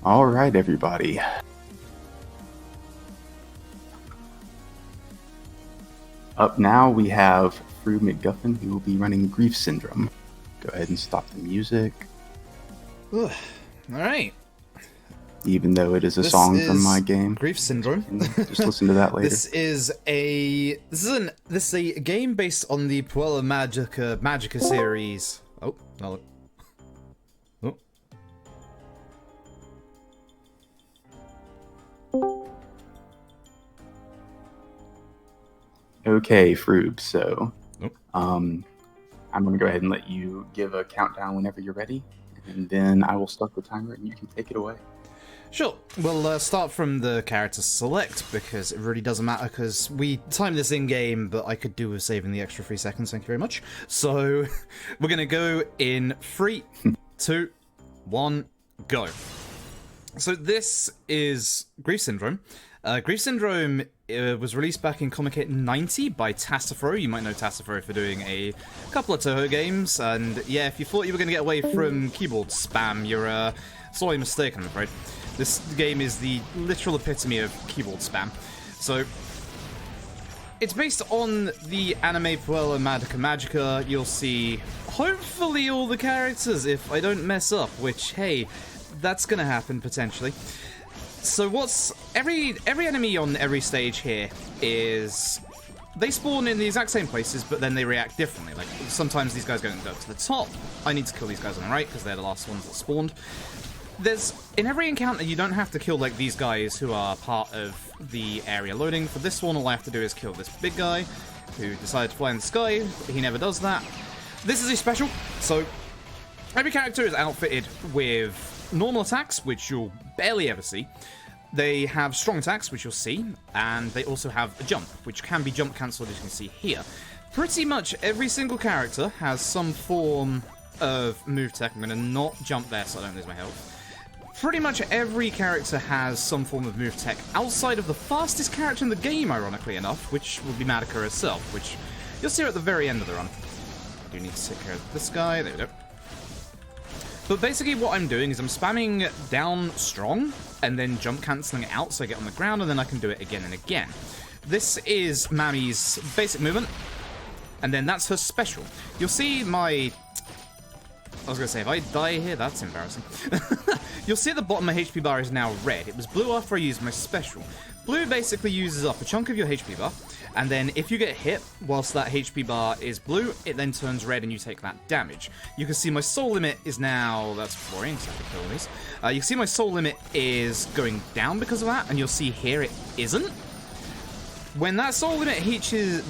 All right, everybody. Up now we have FroobMcGuffin, who will be running Grief Syndrome. Go ahead and stop the music. All right. Even though it is a song from my game. Grief Syndrome. Just listen to that later. This is a game based on the Puella Magica series. Oh, no. Oh. Okay, Froob, so Nope. I'm going to go ahead and let you give a countdown whenever you're ready, and then I will start the timer and you can take it away. Sure. We'll start from the character select, because it really doesn't matter, because we timed this in-game, but I could do with saving the extra 3 seconds, thank you very much. So, we're going to go in 3, 2, 1, go. So this is Grief Syndrome. Grief Syndrome was released back in Comic Hit 90 by Tassifro. You might know Tassifro for doing a couple of Toho games, and yeah, if you thought you were going to get away from keyboard spam, you're sorely mistaken, I'm afraid. This game is the literal epitome of keyboard spam. So, it's based on the anime Puella Magica. You'll see, hopefully, all the characters if I don't mess up, which, hey, that's gonna happen, potentially. So every enemy on every stage here is, they spawn in the exact same places, but then they react differently. Like, sometimes these guys go to the top. I need to kill these guys on the right, because they're the last ones that spawned. In every encounter, you don't have to kill, like, these guys who are part of the area loading. For this one, all I have to do is kill this big guy, who decided to fly in the sky. He never does that. This is a special, so every character is outfitted with normal attacks, which you'll barely ever see. They have strong attacks, which you'll see, and they also have a jump, which can be jump cancelled, as you can see here. Pretty much every single character has some form of move tech. I'm going to not jump there so I don't lose my health. Pretty much every character has some form of move tech, outside of the fastest character in the game, ironically enough, which will be Magica herself, which you'll see her at the very end of the run. I do need to take care of this guy, there we go. But basically what I'm doing is I'm spamming down strong, and then jump cancelling it out so I get on the ground, and then I can do it again and again. This is Mami's basic movement, and then that's her special. You'll see my... I was going to say, if I die here, that's embarrassing. You'll see at the bottom my HP bar is now red. It was blue after I used my special. Blue basically uses up a chunk of your HP bar, and then if you get hit whilst that HP bar is blue, it then turns red and you take that damage. You can see my soul limit is now... That's worrying, so I have to kill these. You can see my soul limit is going down because of that, and you'll see here it isn't. When that soul limit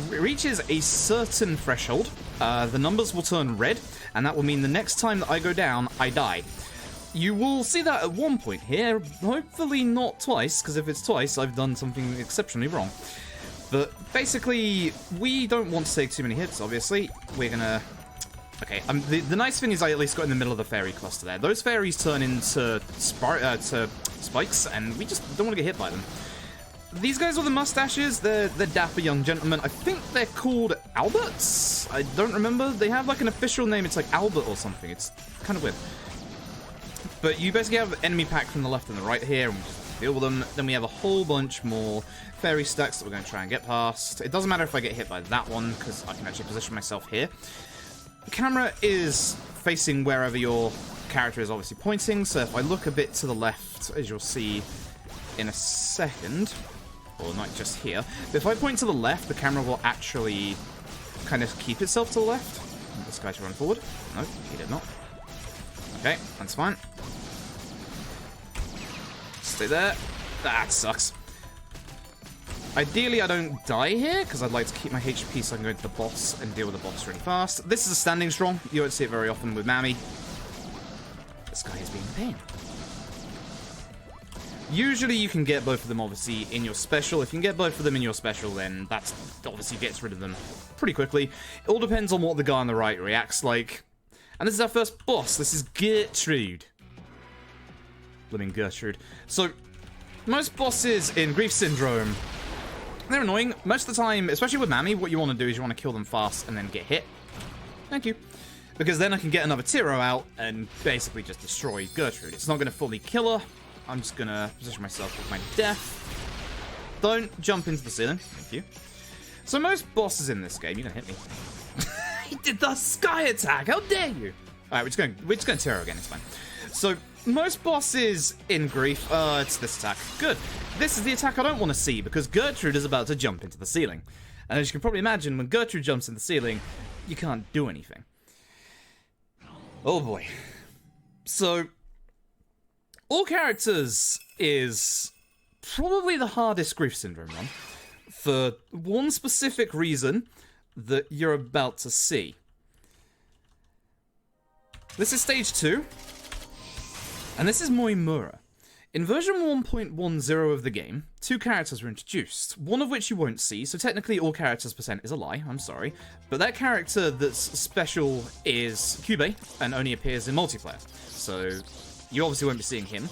reaches a certain threshold, the numbers will turn red, and that will mean the next time that I go down, I die. You will see that at one point here, hopefully not twice, because if it's twice, I've done something exceptionally wrong. But basically, we don't want to take too many hits, obviously. We're gonna... Okay, the nice thing is I at least got in the middle of the fairy cluster there. Those fairies turn into spikes, and we just don't want to get hit by them. These guys with the mustaches, they're dapper young gentlemen. I think they're called Alberts? I don't remember. They have like an official name. It's like Albert or something. It's kind of weird. But you basically have enemy pack from the left and the right here, and we just deal with them. Then we have a whole bunch more fairy stacks that we're going to try and get past. It doesn't matter if I get hit by that one, because I can actually position myself here. The camera is facing wherever your character is obviously pointing, so if I look a bit to the left, as you'll see in a second... Or not just here. But if I point to the left, the camera will actually kind of keep itself to the left. This guy to run forward. No, he did not. Okay, that's fine. Stay there. That sucks. Ideally, I don't die here, because I'd like to keep my HP so I can go into the boss and deal with the boss really fast. This is a standing strong. You won't see it very often with Mami. This guy is being a pain. Usually you can get both of them, obviously, in your special. If you can get both of them in your special, then that obviously gets rid of them pretty quickly. It all depends on what the guy on the right reacts like. And this is our first boss. This is Gertrude. Living Gertrude. So, most bosses in Grief Syndrome, they're annoying. Most of the time, especially with Mami, what you want to do is you want to kill them fast and then get hit. Thank you. Because then I can get another Tiro out and basically just destroy Gertrude. It's not going to fully kill her, I'm just gonna position myself with my death. Don't jump into the ceiling. Thank you. So most bosses in this game, you're gonna hit me. He did the sky attack. How dare you? All right, we're just gonna Tiro again. It's fine. So most bosses in Grief, it's this attack. Good. This is the attack I don't want to see because Gertrude is about to jump into the ceiling. And as you can probably imagine, when Gertrude jumps in the ceiling, you can't do anything. Oh boy. So all characters is probably the hardest Grief Syndrome run for one specific reason that you're about to see. This is stage 2, and this is Moimura. In version 1.10 of the game, 2 characters were introduced, one of which you won't see, so technically all characters percent is a lie, I'm sorry, but that character that's special is Cube, and only appears in multiplayer, so you obviously won't be seeing him.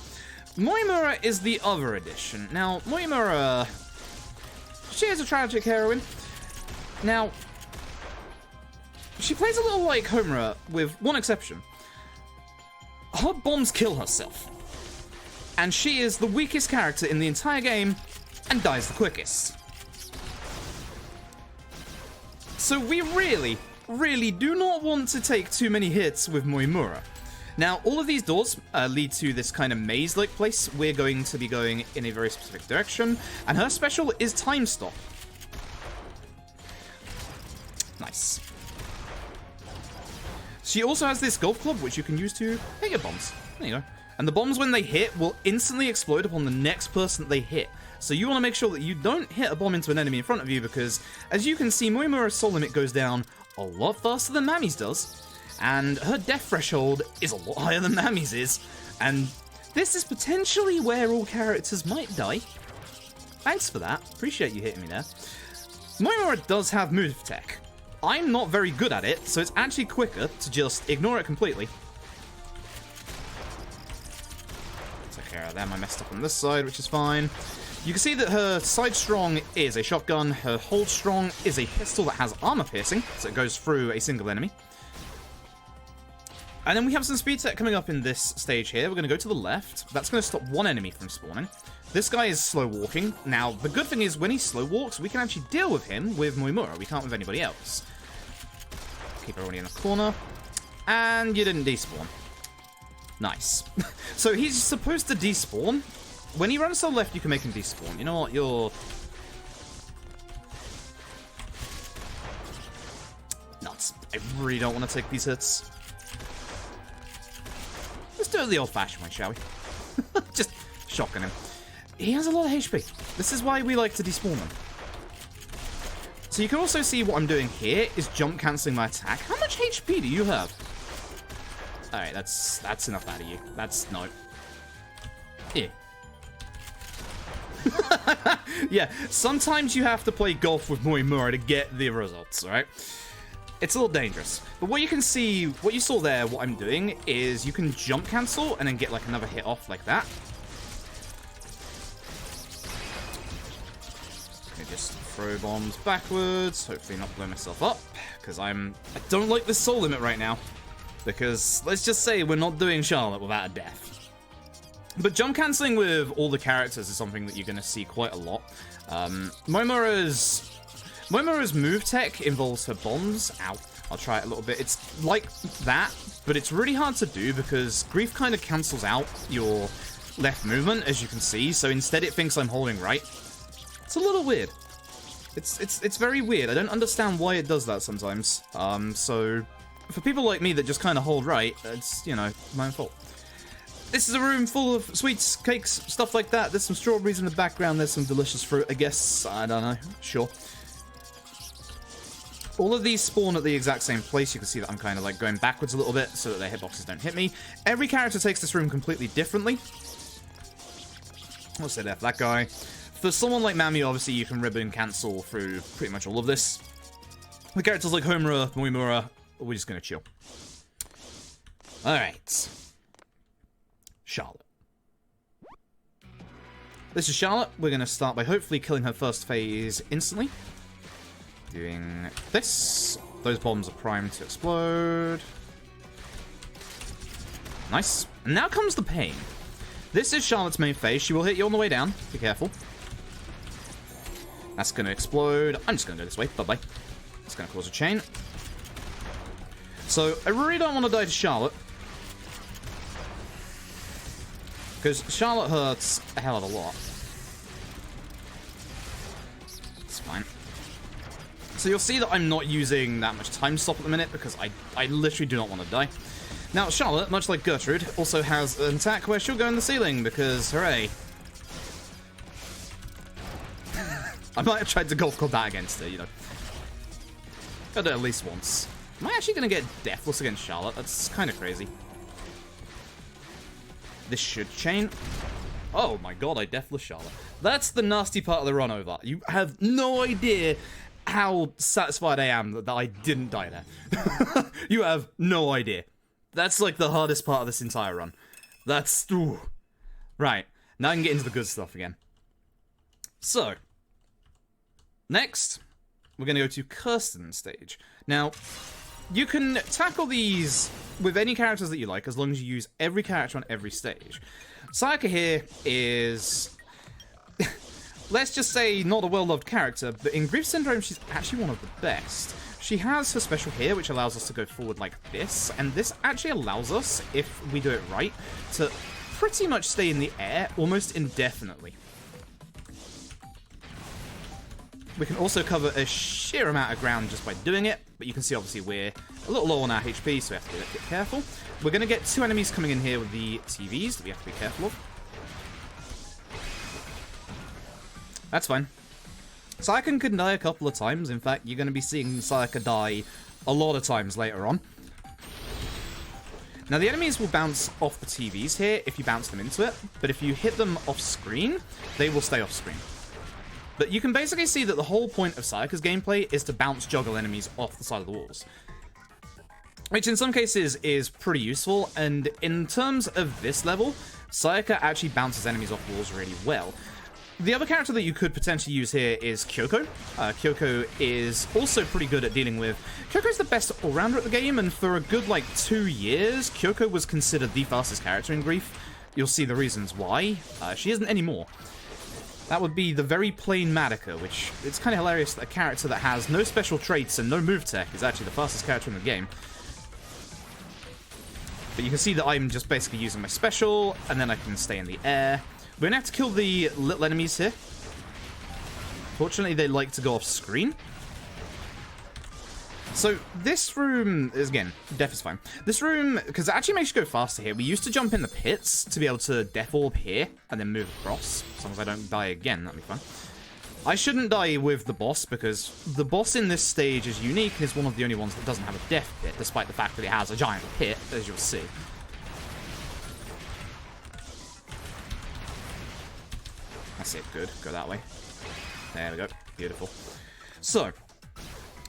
Moimura is the other edition. Now, Moimura, she is a tragic heroine. Now, she plays a little like Homura, with one exception. Her bombs kill herself. And she is the weakest character in the entire game, and dies the quickest. So we really, really do not want to take too many hits with Moimura. Now, all of these doors lead to this kind of maze-like place. We're going to be going in a very specific direction, and her special is Time Stop. Nice. She also has this golf club, which you can use to hit your bombs. There you go. And the bombs, when they hit, will instantly explode upon the next person that they hit. So you want to make sure that you don't hit a bomb into an enemy in front of you, because, as you can see, Moimura's soul limit goes down a lot faster than Mami's does. And her death threshold is a lot higher than Mami's is. And this is potentially where all characters might die. Thanks for that. Appreciate you hitting me there. Moimura does have move tech. I'm not very good at it, so it's actually quicker to just ignore it completely. Take care of them. I messed up on this side, which is fine. You can see that her side strong is a shotgun, her hold strong is a pistol that has armor piercing, so it goes through a single enemy. And then we have some speed tech coming up in this stage here. We're going to go to the left. That's going to stop one enemy from spawning. This guy is slow walking. Now, the good thing is when he slow walks, we can actually deal with him with Moimura. We can't with anybody else. Keep everybody in the corner. And you didn't despawn. Nice. So he's supposed to despawn. When he runs to the left, you can make him despawn. You know what? You're nuts. I really don't want to take these hits. Let's do it the old-fashioned way, shall we? Just shotgun him. He has a lot of HP. This is why we like to despawn him. So you can also see what I'm doing here is jump cancelling my attack. How much HP do you have? Alright, that's enough out of you. That's no. Yeah. Yeah, sometimes you have to play golf with Moimura to get the results, alright? It's a little dangerous. But what you can see, what you saw there, what I'm doing, is you can jump cancel and then get like another hit off like that. Just throw bombs backwards, hopefully not blow myself up, because I don't like this soul limit right now, because let's just say we're not doing Charlotte without a death. But jump cancelling with all the characters is something that you're going to see quite a lot. Moimura's move tech involves her bombs. Ow. I'll try it a little bit. It's like that, but it's really hard to do because Grief kind of cancels out your left movement, as you can see, so instead it thinks I'm holding right. It's a little weird. It's very weird. I don't understand why it does that sometimes. So for people like me that just kind of hold right, it's, you know, my own fault. This is a room full of sweets, cakes, stuff like that. There's some strawberries in the background. There's some delicious fruit, I guess. I don't know. Sure. All of these spawn at the exact same place. You can see that I'm kind of like going backwards a little bit so that their hitboxes don't hit me. Every character takes this room completely differently. I'll say that for that guy. For someone like Mami, obviously, you can ribbon cancel through pretty much all of this. The characters like Homura, Moimura, we're just going to chill. Alright. Charlotte. This is Charlotte. We're going to start by hopefully killing her first phase instantly. Doing this. Those bombs are primed to explode. Nice. And now comes the pain. This is Charlotte's main phase. She will hit you on the way down. Be careful. That's going to explode. I'm just going to go this way. Bye-bye. It's going to cause a chain. So, I really don't want to die to Charlotte. Because Charlotte hurts a hell of a lot. It's fine. So you'll see that I'm not using that much time stop at the minute because I literally do not want to die. Now, Charlotte, much like Gertrude, also has an attack where she'll go in the ceiling because, hooray. I might have tried to golf club that against her, you know. Got it at least once. Am I actually going to get deathless against Charlotte? That's kind of crazy. This should chain. Oh my god, I deathless Charlotte. That's the nasty part of the run over. You have no idea how satisfied I am that I didn't die there. You have no idea. That's like the hardest part of this entire run. That's... Ooh. Right, now I can get into the good stuff again. So, next, we're going to go to Kirsten stage. Now, you can tackle these with any characters that you like, as long as you use every character on every stage. Sayaka here is... let's just say not a well-loved character, but in Grief Syndrome, she's actually one of the best. She has her special here, which allows us to go forward like this, and this actually allows us, if we do it right, to pretty much stay in the air almost indefinitely. We can also cover a sheer amount of ground just by doing it, but you can see obviously we're a little low on our HP, so we have to be a bit careful. We're going to get two enemies coming in here with the TVs that we have to be careful of. That's fine. Sayaka can die a couple of times. In fact, you're going to be seeing Sayaka die a lot of times later on. Now, the enemies will bounce off the TVs here if you bounce them into it, but if you hit them off screen, they will stay off screen. But you can basically see that the whole point of Sayaka's gameplay is to bounce juggle enemies off the side of the walls. Which in some cases is pretty useful, and in terms of this level, Sayaka actually bounces enemies off walls really well. The other character that you could potentially use here is Kyoko. Kyoko is also pretty good at dealing with... Kyoko's the best all-rounder at the game, and for a good, 2 years, Kyoko was considered the fastest character in Grief. You'll see the reasons why. She isn't anymore. That would be the very plain Madoka, which it's kind of hilarious that a character that has no special traits and no move tech is actually the fastest character in the game. But you can see that I'm just basically using my special, and then I can stay in the air. We're going to have to kill the little enemies here. Fortunately, they like to go off screen. So, this room is, again, death is fine. This room, because it actually makes you go faster here. We used to jump in the pits to be able to death orb here and then move across. As long as I don't die again, that'd be fun. I shouldn't die with the boss, because the boss in this stage is unique and is one of the only ones that doesn't have a death pit, despite the fact that it has a giant pit, as you'll see. That's it, good. Go that way. There we go. Beautiful. So,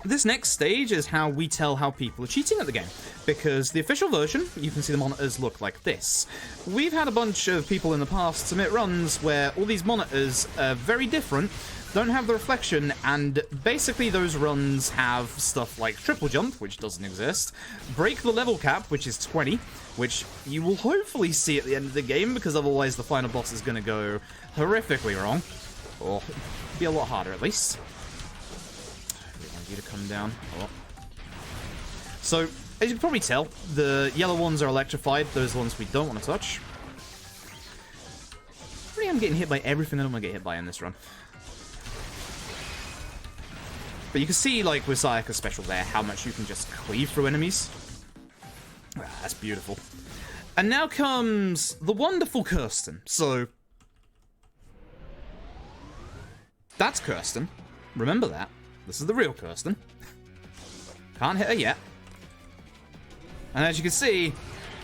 this next stage is how we tell how people are cheating at the game. Because the official version, you can see the monitors look like this. We've had a bunch of people in the past submit runs where all these monitors are very different, don't have the reflection, and basically those runs have stuff like triple jump, which doesn't exist, break the level cap, which is 20, which you will hopefully see at the end of the game, because otherwise the final boss is going to go horrifically wrong. Or be a lot harder, at least. We want you to come down. Oh. So, as you can probably tell, the yellow ones are electrified, those ones we don't want to touch. I am getting hit by everything I don't want to get hit by in this run. But you can see, with Sayaka's special there, how much you can just cleave through enemies. Ah, that's beautiful. And now comes the wonderful Kirsten. So, that's Kirsten. Remember that. This is the real Kirsten. Can't hit her yet. And as you can see,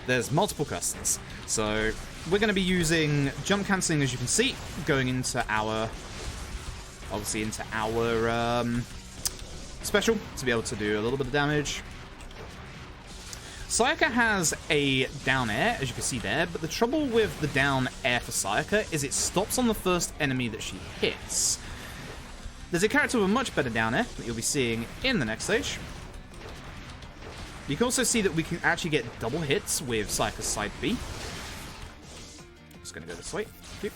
there's multiple Kirstens. So, we're going to be using jump cancelling, as you can see, going into our... obviously into our special to be able to do a little bit of damage. Sayaka has a down air, as you can see there, but the trouble with the down air for Sayaka is it stops on the first enemy that she hits. There's a character with a much better down air that you'll be seeing in the next stage. You can also see that we can actually get double hits with Sayaka's side B. Just going to go this way. Thank you.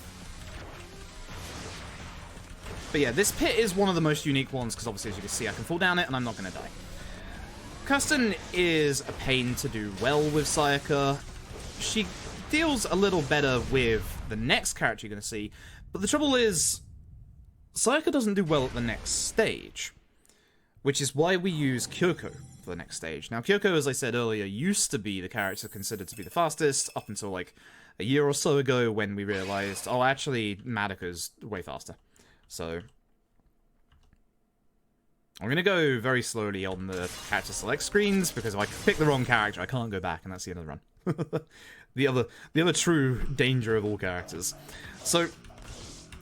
But yeah, this pit is one of the most unique ones, because obviously, as you can see, I can fall down it, and I'm not going to die. Kirsten is a pain to do well with Sayaka. She deals a little better with the next character you're going to see, but the trouble is, Sayaka doesn't do well at the next stage, which is why we use Kyoko for the next stage. Now, Kyoko, as I said earlier, used to be the character considered to be the fastest, up until like a year or so ago when we realized, oh, actually, Madoka's way faster. So, I'm going to go very slowly on the character select screens, because if I pick the wrong character, I can't go back, and that's the end of the run. the other true danger of all characters. So,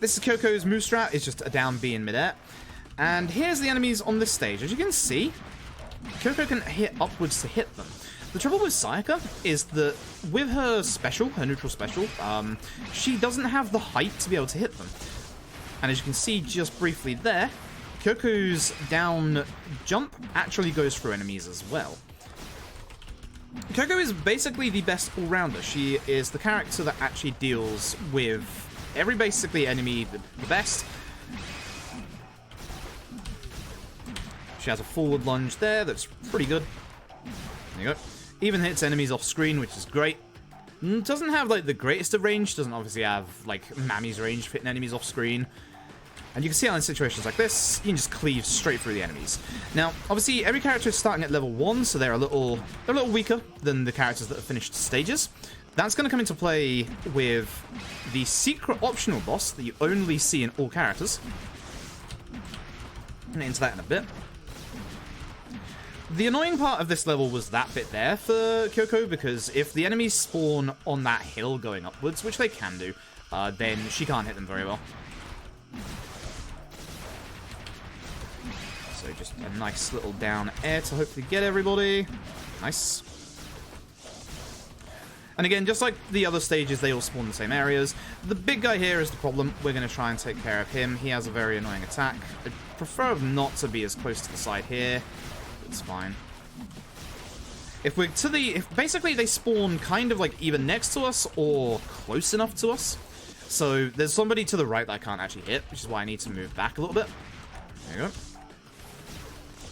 this is Kyoko's move strat, it's just a down B in midair. And here's the enemies on this stage. As you can see, Kyoko can hit upwards to hit them. The trouble with Sayaka is that with her special, her neutral special, she doesn't have the height to be able to hit them. And as you can see just briefly there, Kyoko's down jump actually goes through enemies as well. Kyoko is basically the best all-rounder. She is the character that actually deals with every basically enemy the best. She has a forward lunge there that's pretty good. There you go. Even hits enemies off screen, which is great. Doesn't have like the greatest of range. Doesn't obviously have like Mami's range for hitting enemies off screen. And you can see how in situations like this, you can just cleave straight through the enemies. Now, obviously, every character is starting at level 1, so they're a little weaker than the characters that have finished stages. That's going to come into play with the secret optional boss that you only see in all characters. And into that in a bit. The annoying part of this level was that bit there for Kyoko, because if the enemies spawn on that hill going upwards, which they can do, then she can't hit them very well. So just a nice little down air to hopefully get everybody. Nice. And again, just like the other stages, they all spawn in the same areas. The big guy here is the problem. We're going to try and take care of him. He has a very annoying attack. I'd prefer not to be as close to the side here. It's fine. If basically they spawn kind of like either next to us or close enough to us. So there's somebody to the right that I can't actually hit, which is why I need to move back a little bit. There you go.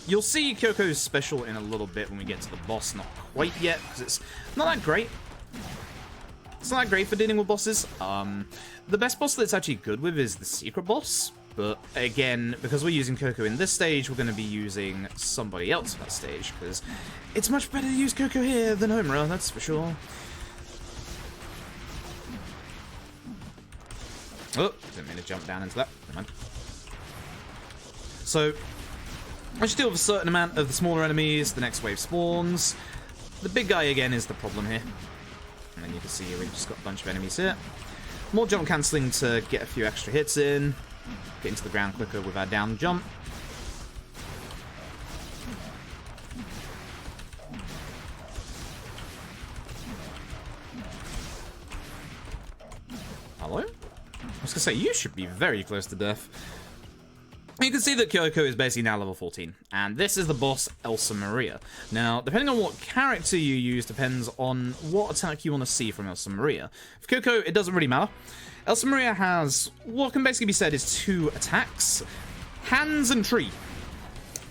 You'll see Kyoko's special in a little bit when we get to the boss. Not quite yet, because it's not that great. It's not that great for dealing with bosses. The best boss that it's actually good with is the secret boss. But again, because we're using Kyoko in this stage, we're going to be using somebody else for that stage, because it's much better to use Kyoko here than Homura, that's for sure. Oh, didn't mean to jump down into that. Never mind. So, I should deal with a certain amount of the smaller enemies, the next wave spawns. The big guy again is the problem here. And then you can see we've just got a bunch of enemies here. More jump cancelling to get a few extra hits in. Get into the ground quicker with our down jump. Hello? I was gonna say, you should be very close to death. You can see that Kyoko is basically now level 14, and this is the boss, Elsa Maria. Now, depending on what character you use depends on what attack you want to see from Elsa Maria. For Kyoko, it doesn't really matter. Elsa Maria has what can basically be said is 2 attacks, hands and tree.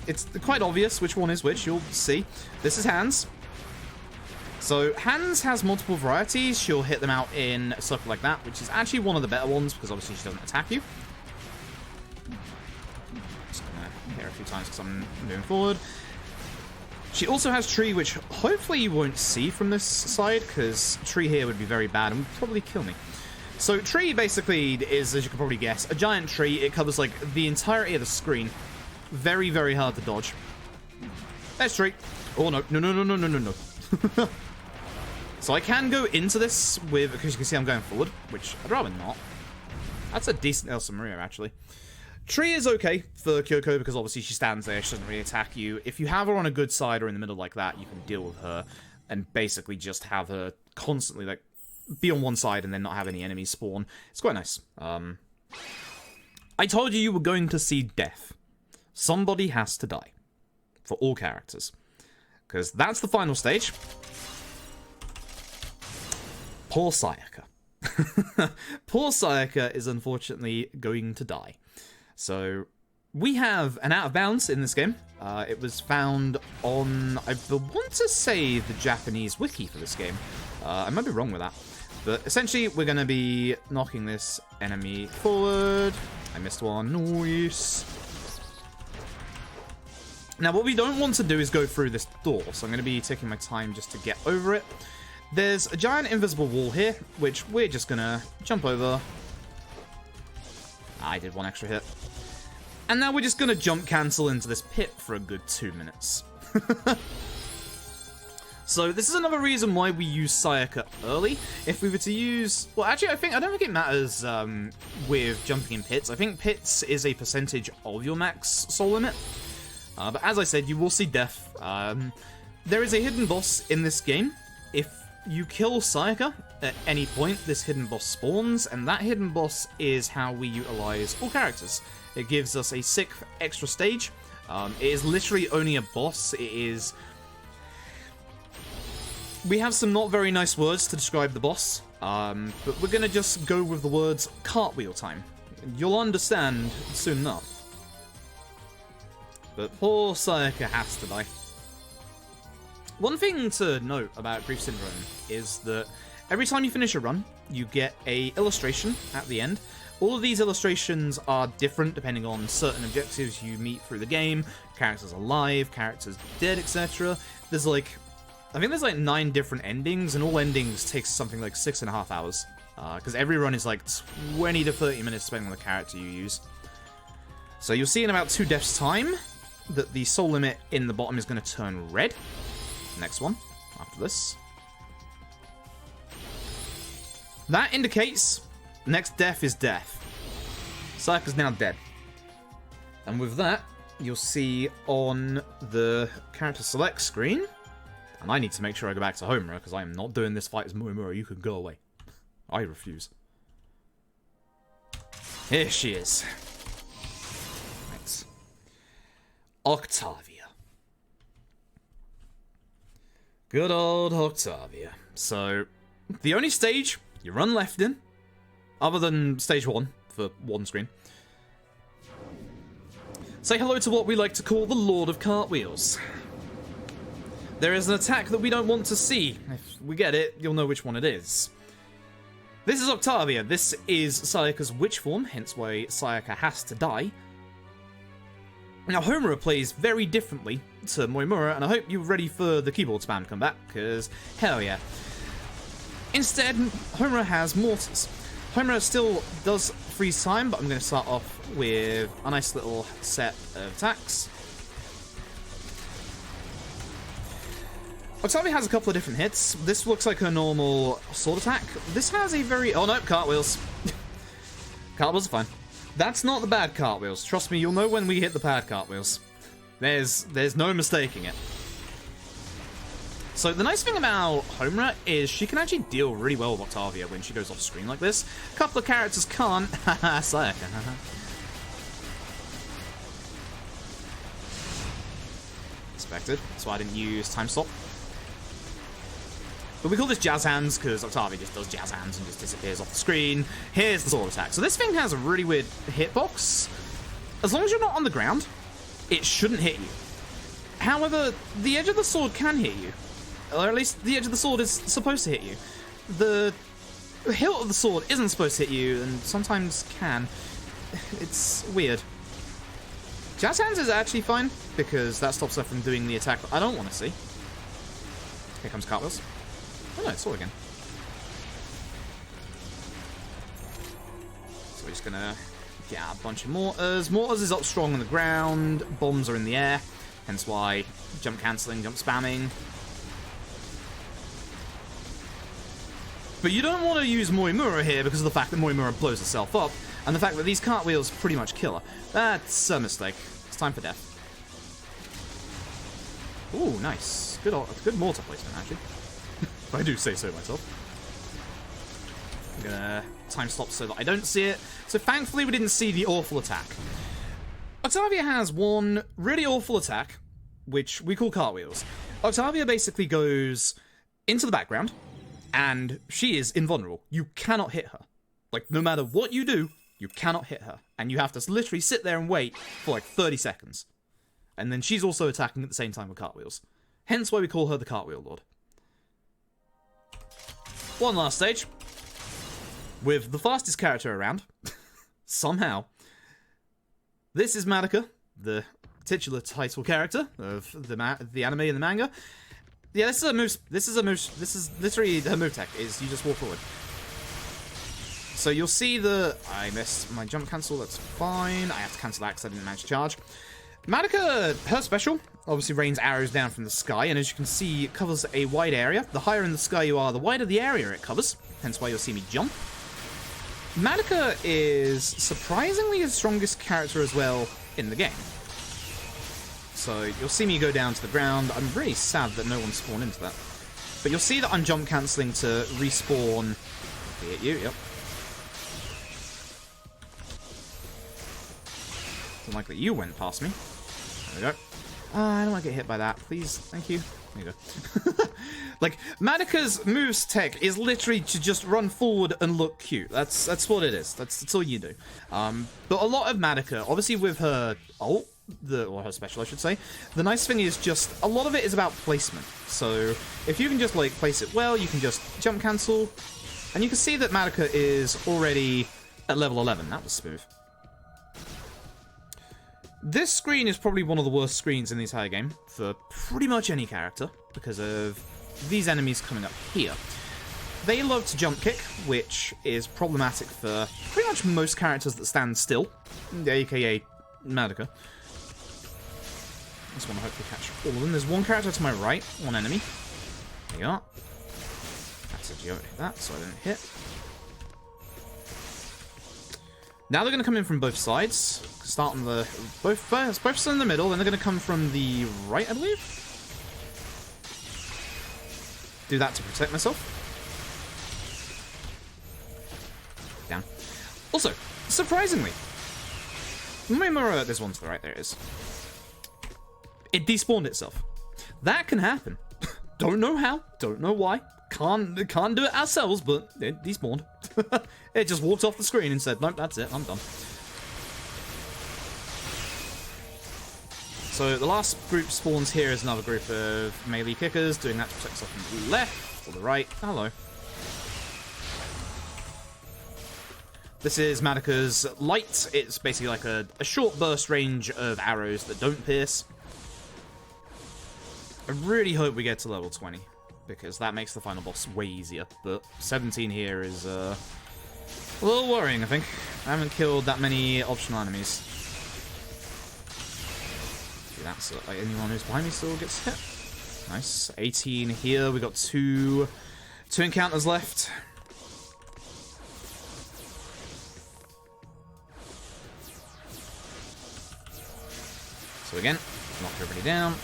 It's quite obvious which one is which, you'll see. This is hands. So, hands has multiple varieties. She'll hit them out in a circle like that, which is actually one of the better ones, because obviously she doesn't attack you. Just gonna hit her a few times because I'm moving forward. She also has tree, which hopefully you won't see from this side, because tree here would be very bad and would probably kill me. So, tree basically is, as you can probably guess, a giant tree. It covers, like, the entirety of the screen. Very, very hard to dodge. There's tree. Oh, no. No, no, no, no, no, no, no. So I can go into this with, because you can see I'm going forward, which I'd rather not. That's a decent Elsa Maria, actually. Tree is okay for Kyoko, because obviously she stands there, she doesn't really attack you. If you have her on a good side or in the middle like that, you can deal with her and basically just have her constantly, like, be on one side and then not have any enemies spawn. It's quite nice. I told you were going to see death. Somebody has to die. For all characters. Because that's the final stage. Poor Sayaka. Poor Sayaka is unfortunately going to die. So, we have an out of bounds in this game. It was found on, I want to say, the Japanese wiki for this game. I might be wrong with that. But essentially, we're going to be knocking this enemy forward. I missed one. Nice. Now, what we don't want to do is go through this door, so I'm going to be taking my time just to get over it. There's a giant invisible wall here, which we're just going to jump over. I did one extra hit. And now we're just going to jump cancel into this pit for a good 2 minutes. So this is another reason why we use Sayaka early. If we were to use... Well, actually, I don't think it matters with jumping in pits. I think pits is a percentage of your max soul limit. But as I said, you will see death. There is a hidden boss in this game. If you kill Sayaka at any point, this hidden boss spawns, and that hidden boss is how we utilize all characters. It gives us a 6th extra stage. It is literally only a boss. It is... We have some not very nice words to describe the boss, but we're going to just go with the words cartwheel time. You'll understand soon enough. But poor Sayaka has to die. One thing to note about Grief Syndrome is that every time you finish a run, you get a illustration at the end. All of these illustrations are different depending on certain objectives you meet through the game. Characters alive, characters dead, etc. There's like... I think there's like 9 different endings, and all endings takes something like 6.5 hours. Because every run is like 20 to 30 minutes depending on the character you use. So you'll see in about 2 deaths time that the soul limit in the bottom is going to turn red. Next one, after this. That indicates next death is death. Sayaka's now dead. And with that, you'll see on the character select screen... And I need to make sure I go back to Homura, because I am not doing this fight as Moimura. You can go away. I refuse. Here she is. Right. Octavia. Good old Octavia. So, the only stage you run left in, other than stage 1, for one screen. Say hello to what we like to call the Lord of Cartwheels. There is an attack that we don't want to see. If we get it, you'll know which one it is. This is Octavia. This is Sayaka's witch form, hence why Sayaka has to die. Now, Homura plays very differently to Moimura, and I hope you're ready for the keyboard spam to come back, because hell yeah. Instead, Homura has mortars. Homura still does freeze time, but I'm going to start off with a nice little set of attacks. Octavia has a couple of different hits. This looks like her normal sword attack. This has a very... Oh no, cartwheels. Cartwheels are fine. That's not the bad cartwheels. Trust me, you'll know when we hit the bad cartwheels. There's no mistaking it. So the nice thing about Homura is she can actually deal really well with Octavia when she goes off screen like this. A couple of characters can't. Haha, Sayaka. Expected. That's why I didn't use time stop. But we call this jazz hands because Octavia just does jazz hands and just disappears off the screen. Here's the sword attack. So this thing has a really weird hitbox. As long as you're not on the ground, it shouldn't hit you. However, the edge of the sword can hit you. Or at least the edge of the sword is supposed to hit you. The hilt of the sword isn't supposed to hit you and sometimes can. It's weird. Jazz hands is actually fine because that stops her from doing the attack I don't want to see. Here comes cartwheels. Oh no, it's sword again. So we're just gonna get out a bunch of mortars. Mortars is up strong on the ground. Bombs are in the air. Hence why jump cancelling, jump spamming. But you don't want to use Moimura here because of the fact that Moimura blows herself up, and the fact that these cartwheels pretty much kill her. That's a mistake. It's time for death. Ooh, nice. Good mortar placement, actually. If I do say so myself. I'm gonna time stop so that I don't see it. So thankfully we didn't see the awful attack. Octavia has one really awful attack, which we call cartwheels. Octavia basically goes into the background, And she is invulnerable. You cannot hit her. Like, no matter what you do, you cannot hit her. And you have to literally sit there and wait for like 30 seconds. And then she's also attacking at the same time with cartwheels. Hence why we call her the Cartwheel Lord. One last stage. With the fastest character around. Somehow. This is Madoka, the titular title character of the anime and the manga. Yeah, this is literally her move tech, is you just walk forward. So you'll see I missed my jump cancel, that's fine. I have to cancel that because I didn't manage to charge. Madoka, her special, obviously rains arrows down from the sky, and as you can see, it covers a wide area. The higher in the sky you are, the wider the area it covers, hence why you'll see me jump. Madoka is surprisingly the strongest character as well in the game. So you'll see me go down to the ground. I'm really sad that no one spawned into that. But you'll see that I'm jump cancelling to respawn. Hit you, yep. It's unlikely you went past me. There we go. I don't want to get hit by that. Please, thank you. There you go. Like, Madoka's moves tech is literally to just run forward and look cute. That's what it is. That's all you do. But a lot of Madoka, obviously with her ult, or her special, I should say, the nice thing is just, a lot of it is about placement. So, if you can just, like, place it well, you can just jump cancel. And you can see that Madoka is already at level 11. That was smooth. This screen is probably one of the worst screens in the entire game for pretty much any character because of these enemies coming up here. They love to jump kick, which is problematic for pretty much most characters that stand still, aka Madoka. Just want to hopefully catch all of them. There's one character to my right, one enemy. There you are. That's a geo hit that, so I didn't hit. Now they're going to come in from both sides. Start on the both in the middle, then they're going to come from the right, I believe. Do that to protect myself. Down. Also, surprisingly, there's one to the right. There it is. It despawned itself. That can happen. Don't know how. Don't know why. Can't do it ourselves, but it despawned. It just walked off the screen and said, nope, that's it, I'm done. So the last group spawns here is another group of melee kickers, doing that to protect stuff from the left or the right. Hello. This is Madoka's light. It's basically like a short burst range of arrows that don't pierce. I really hope we get to level 20, because that makes the final boss way easier. But 17 here is a little worrying, I think. I haven't killed that many optional enemies. That's like anyone who's behind me still gets hit. Nice. 18 here. We got two encounters left. So again, knock everybody down.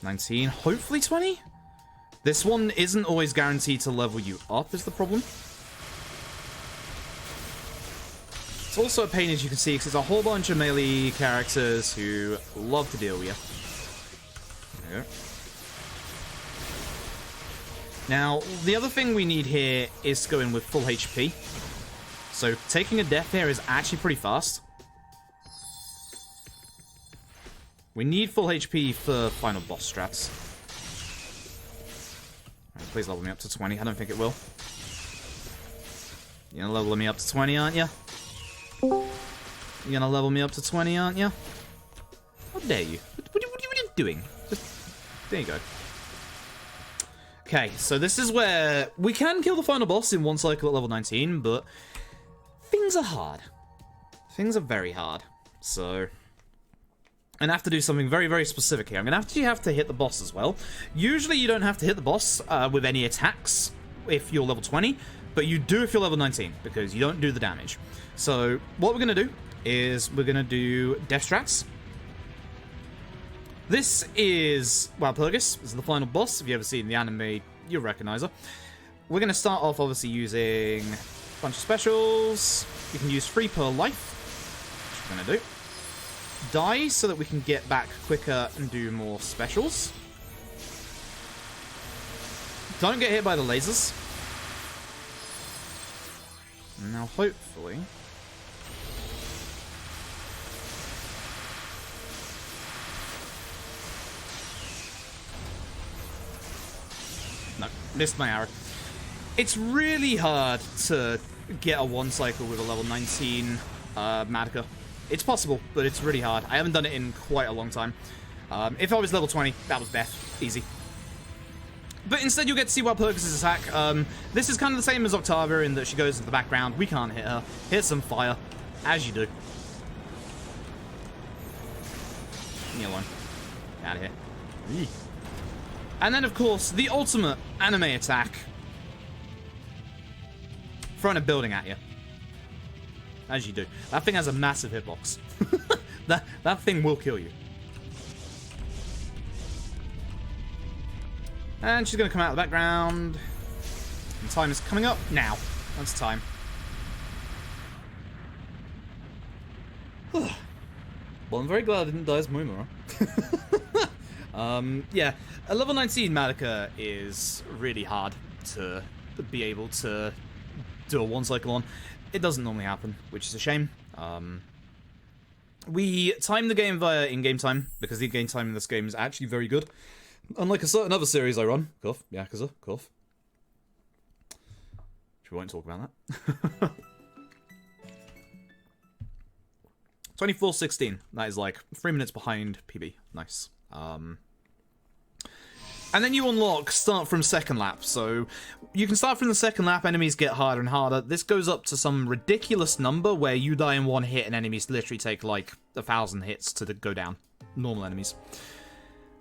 $19, hopefully 20? This one isn't always guaranteed to level you up, is the problem. It's also a pain, as you can see, because there's a whole bunch of melee characters who love to deal with you. There we go. Now, the other thing we need here is to go in with full HP. So, taking a death here is actually pretty fast. We need full HP for final boss strats. Right, please level me up to 20. I don't think it will. You're gonna level me up to 20, aren't you? You're gonna level me up to 20, aren't you? How dare you? What are you doing? Just... There you go. Okay, so this is where we can kill the final boss in one cycle at level 19, but things are hard. Things are very hard. So... I'm going to have to do something very, very specific here. I'm going to have to hit the boss as well. Usually you don't have to hit the boss with any attacks if you're level 20, but you do if you're level 19, because you don't do the damage. So what we're going to do is we're going to do death strats. This is Walpurgis. This is the final boss. If you've ever seen the anime, you'll recognize her. We're going to start off obviously using a bunch of specials. You can use 3 per life, which we're going to do. die so that we can get back quicker and do more specials. Don't get hit by the lasers. Now, hopefully... No, missed my arrow. It's really hard to get a one cycle with a level 19 Madoka. It's possible, but it's really hard. I haven't done it in quite a long time. If I was level 20, that was death. Easy. But instead you get to see Walpurgis' attack. This is kind of the same as Octavia in that she goes into the background. We can't hit her. Hit some fire. As you do. Leave me alone. Get out of here. Eee. And then, of course, the ultimate anime attack. Throwing a building at you. As you do. That thing has a massive hitbox. that thing will kill you. And she's going to come out of the background. And time is coming up now. That's time. Well, I'm very glad I didn't die as Moimura. Yeah, a level 19 Madoka is really hard to be able to do a one cycle on. It doesn't normally happen, which is a shame. We time the game via in-game time, because the in-game time in this game is actually very good. Unlike a certain other series I run. Cough. Yakuza. Cough. Which we won't talk about that. 24:16. That is like 3 minutes behind PB. Nice. And then you unlock start from second lap. So you can start from the second lap, enemies get harder and harder. This goes up to some ridiculous number where you die in one hit and enemies literally take like 1,000 hits to go down. Normal enemies.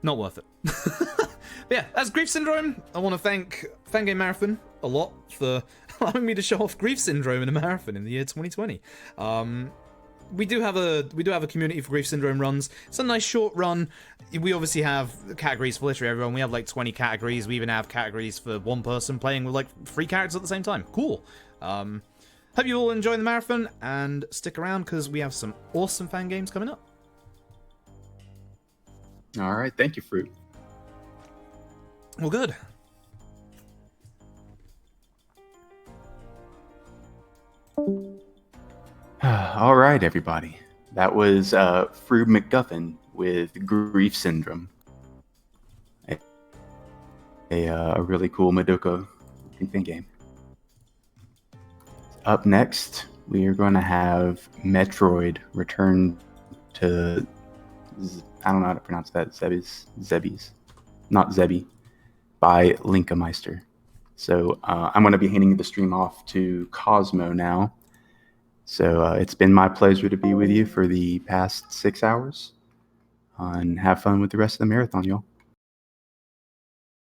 Not worth it. But yeah, that's Grief Syndrome. I want to thank Fangame Marathon a lot for allowing me to show off Grief Syndrome in a marathon in the year 2020. We do have a community for Grief Syndrome runs. It's a nice short run. We obviously have categories for literally everyone. We have like 20 categories. We even have categories for one person playing with like 3 characters at the same time. Cool. Hope you all enjoy the marathon and stick around because we have some awesome fan games coming up. All right, thank you, Fruit. Well, good. All right, everybody. That was FroobMcGuffin with Grief Syndrome. A really cool Madoka thing game. Up next, we are going to have Metroid return to... I don't know how to pronounce that. Zebes. Not Zebi. By Linkameister. So I'm going to be handing the stream off to Cosmo now. So it's been my pleasure to be with you for the past 6 hours. And have fun with the rest of the marathon, y'all.